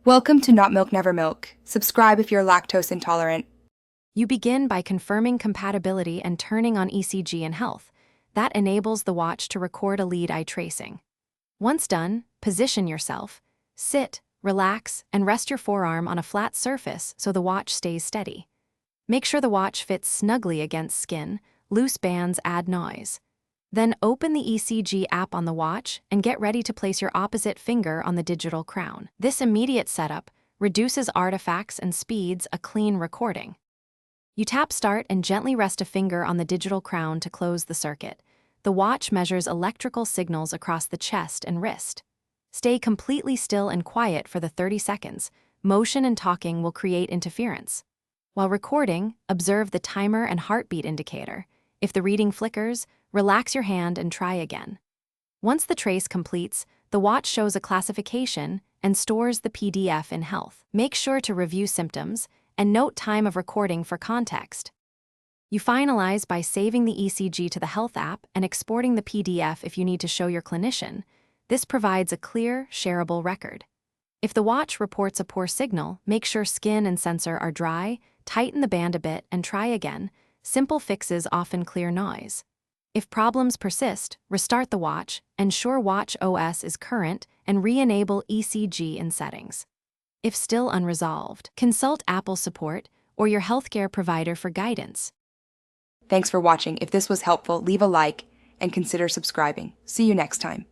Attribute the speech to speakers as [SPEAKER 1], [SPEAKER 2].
[SPEAKER 1] Welcome to Not Milk Never Milk. Subscribe if you're lactose intolerant.
[SPEAKER 2] You begin by confirming compatibility and turning on ECG and health. That enables the watch to record a lead eye tracing. Once done, position yourself. Sit, relax, and rest your forearm on a flat surface so the watch stays steady. Make sure the watch fits snugly against skin. Loose bands add noise. Then open the ECG app on the watch and get ready to place your opposite finger on the digital crown. This immediate setup reduces artifacts and speeds a clean recording. You tap Start and gently rest a finger on the digital crown to close the circuit. The watch measures electrical signals across the chest and wrist. Stay completely still and quiet for the 30 seconds. Motion and talking will create interference. While recording, observe the timer and heartbeat indicator. If the reading flickers, relax your hand and try again. Once the trace completes, the watch shows a classification and stores the PDF in health. Make sure to review symptoms and note time of recording for context. You finalize by saving the ECG to the health app and exporting the PDF if you need to show your clinician. This provides a clear, shareable record. If the watch reports a poor signal, make sure skin and sensor are dry, tighten the band a bit, and try again. Simple fixes often clear noise. If problems persist, restart the watch, ensure watch OS is current, and re-enable ECG in settings. If still unresolved, consult Apple support or your healthcare provider for guidance.
[SPEAKER 1] Thanks for watching. If this was helpful, leave a like and consider subscribing. See you next time.